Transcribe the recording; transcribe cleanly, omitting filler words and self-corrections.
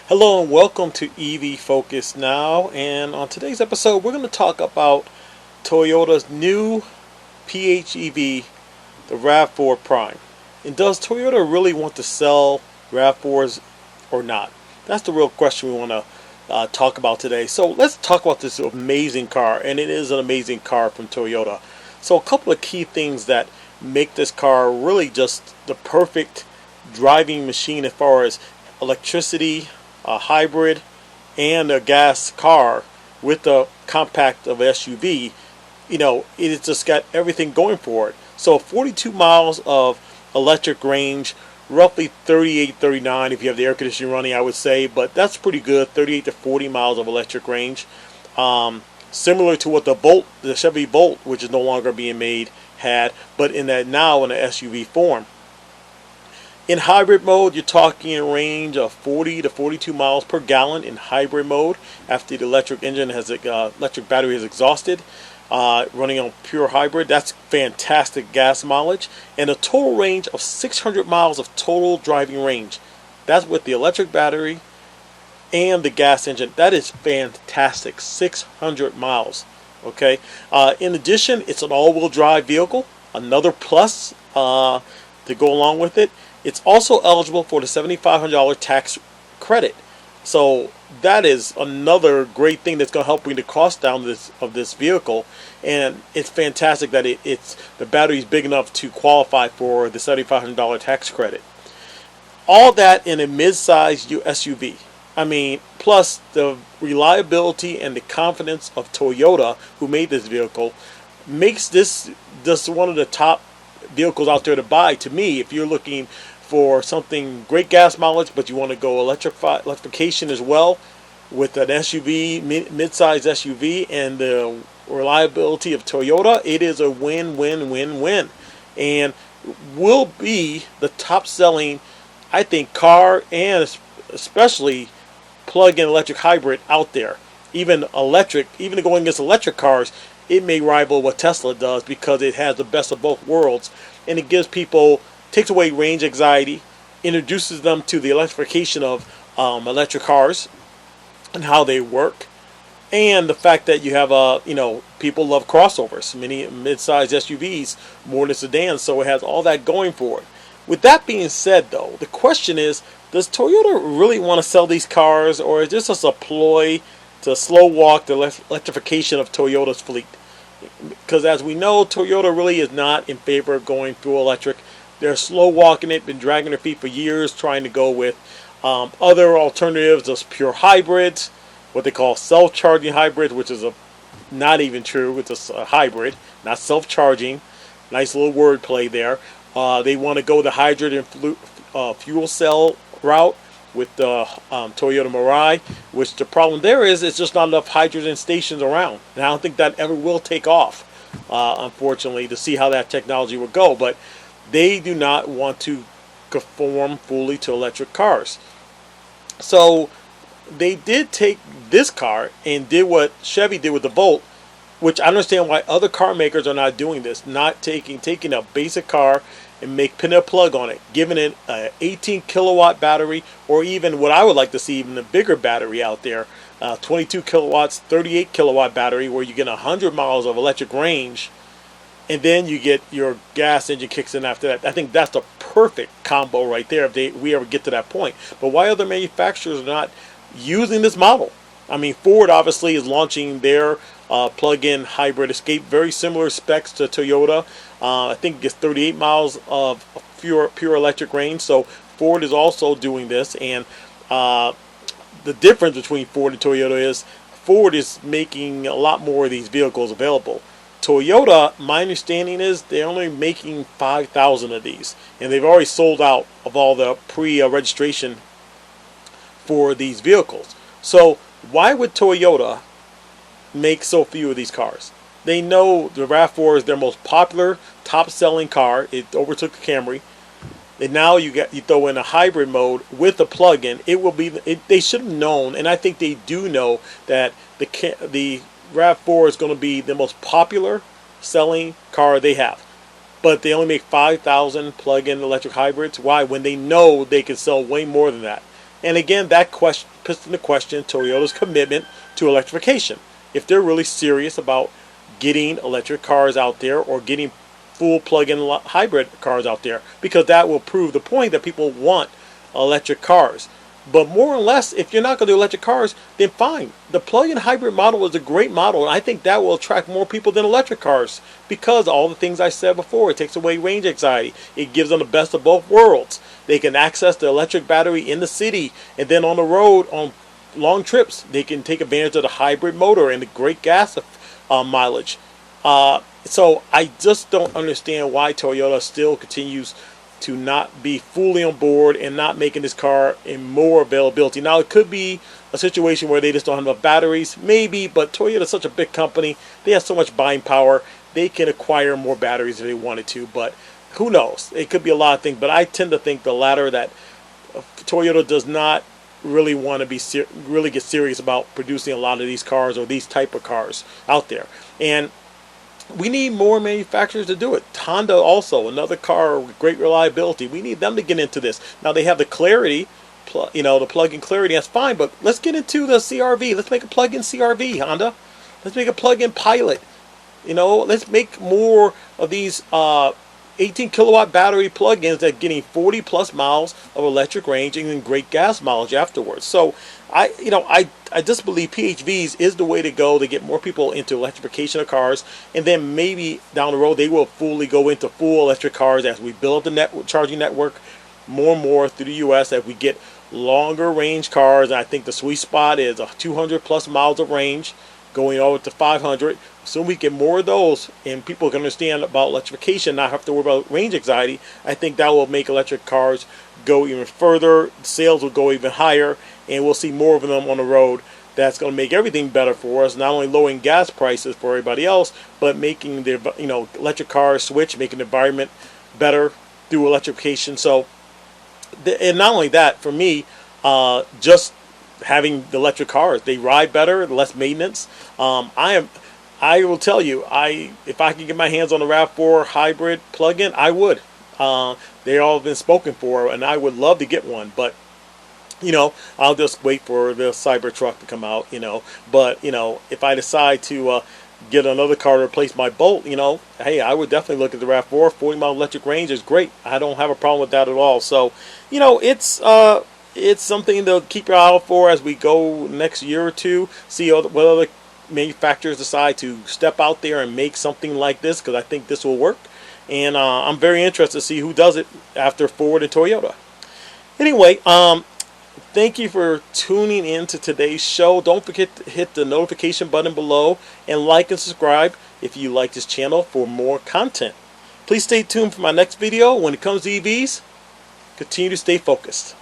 Hello and welcome to EV Focus Now, and on today's episode we're going to talk about Toyota's new PHEV, the RAV4 Prime. And does Toyota really want to sell RAV4s or not? That's the real question we want to talk about today. So let's talk about this amazing car, and it is an amazing car from Toyota. So a couple of key things that make this car really just the perfect driving machine as far as electricity, a hybrid, and a gas car with a compact of SUV. It's just got everything going for it. So 42 miles of electric range, roughly 38, 39 if you have the air conditioning running, I would say, but that's pretty good. 38 to 40 miles of electric range. Similar to what the Chevy Bolt, which is no longer being made, had, but in that now in an SUV form. In hybrid mode, you're talking a range of 40 to 42 miles per gallon in hybrid mode after the electric battery is exhausted. Running on pure hybrid, that's fantastic gas mileage, and a total range of 600 miles of total driving range. That's with the electric battery and the gas engine. That is fantastic. 600 miles. Okay. In addition, it's an all-wheel drive vehicle. Another plus to go along with it. It's also eligible for the $7,500 tax credit. So that is another great thing that's going to help bring the cost down of this vehicle. And it's fantastic that the battery is big enough to qualify for the $7,500 tax credit. All that in a mid-size SUV. I mean, plus the reliability and the confidence of Toyota, who made this vehicle, makes this one of the top vehicles out there to buy. To me, if you're looking for something great gas mileage, but you want to go electrification as well, with an SUV, mid-size SUV, and the reliability of Toyota, it is a win-win-win-win, and will be the top-selling, I think, car, and especially plug-in electric hybrid out there. Even going against electric cars, it may rival what Tesla does because it has the best of both worlds, and it takes away range anxiety, introduces them to the electrification of electric cars and how they work, and the fact that you have people love crossovers, many mid-sized SUVs more than sedans, so it has all that going for it. With that being said, though, the question is, does Toyota really want to sell these cars, or is this just a ploy to slow walk the electrification of Toyota's fleet? Because as we know, Toyota really is not in favor of going full electric. They're slow walking it, been dragging their feet for years, trying to go with other alternatives, just pure hybrids, what they call self-charging hybrids, which is not even true. It's just a hybrid, not self-charging. Nice little wordplay there. They want to go the hydrogen fuel cell route with the Toyota Mirai, which the problem there is it's just not enough hydrogen stations around, and I don't think that ever will take off, unfortunately, to see how that technology will go. But they do not want to conform fully to electric cars. So they did take this car and did what Chevy did with the Bolt, which I understand why other car makers are not doing this, not taking a basic car and putting a plug on it, giving it an 18 kilowatt battery, or even what I would like to see, even a bigger battery out there, 22 kilowatts, 38 kilowatt battery, where you get 100 miles of electric range, and then you get your gas engine kicks in after that. I think that's the perfect combo right there if we ever get to that point. But why other manufacturers are not using this model? I mean, Ford obviously is launching their plug-in hybrid Escape, very similar specs to Toyota. I think it gets 38 miles of pure electric range. So Ford is also doing this, and the difference between Ford and Toyota is Ford is making a lot more of these vehicles available. Toyota, my understanding is they're only making 5,000 of these, and they've already sold out of all the pre-registration for these vehicles. So why would Toyota make so few of these cars? They know the RAV4 is their most popular, top-selling car. It overtook the Camry. And now you throw in a hybrid mode with a plug-in. They should have known, and I think they do know, that the RAV4 is going to be the most popular selling car they have. But they only make 5,000 plug-in electric hybrids. Why? When they know they can sell way more than that. And again, that question puts into question Toyota's commitment to electrification. If they're really serious about getting electric cars out there, or getting full plug-in hybrid cars out there, because that will prove the point that people want electric cars. But more or less, if you're not going to do electric cars, then fine. The plug-in hybrid model is a great model, and I think that will attract more people than electric cars, because all the things I said before. It takes away range anxiety. It gives them the best of both worlds. They can access the electric battery in the city, and then on the road, on long trips, they can take advantage of the hybrid motor and the great gas mileage. So I just don't understand why Toyota still continues to not be fully on board and not making this car in more availability. Now, it could be a situation where they just don't have enough batteries, maybe, but Toyota is such a big company. They have so much buying power. They can acquire more batteries if they wanted to, but who knows? It could be a lot of things, but I tend to think the latter, that Toyota does not really want to be really get serious about producing a lot of these cars, or these type of cars out there. And we need more manufacturers to do it. Honda also, another car with great reliability. We need them to get into this. Now they have the Clarity, the plug-in Clarity. That's fine, but let's get into the CRV. Let's make a plug-in CRV, Honda. Let's make a plug-in Pilot. Let's make more of these 18 kilowatt battery plug-ins that are getting 40 plus miles of electric range and then great gas mileage afterwards. So I just believe PHEVs is the way to go to get more people into electrification of cars, and then maybe down the road they will fully go into full electric cars as we build the charging network more and more through the U.S. as we get longer range cars. And I think the sweet spot is 200 plus miles of range, going over to 500. So we get more of those, and people can understand about electrification, not have to worry about range anxiety. I think that will make electric cars go even further. Sales will go even higher, and we'll see more of them on the road. That's going to make everything better for us, not only lowering gas prices for everybody else, but making the electric cars switch, making the environment better through electrification. So, and not only that, for me, just having the electric cars, they ride better, less maintenance. I will tell you, if I could get my hands on the RAV4 hybrid plug-in, I would. They all have been spoken for, and I would love to get one. But I'll just wait for the Cybertruck to come out. But if I decide to get another car to replace my Bolt, hey, I would definitely look at the RAV4. 40-mile electric range is great. I don't have a problem with that at all. So it's something to keep your eye out for as we go next year or two. See what other manufacturers decide to step out there and make something like this, because I think this will work. And I'm very interested to see who does it after Ford and Toyota. Anyway, thank you for tuning in to today's show. Don't forget to hit the notification button below and like and subscribe if you like this channel for more content. Please stay tuned for my next video. When it comes to EVs, continue to stay focused.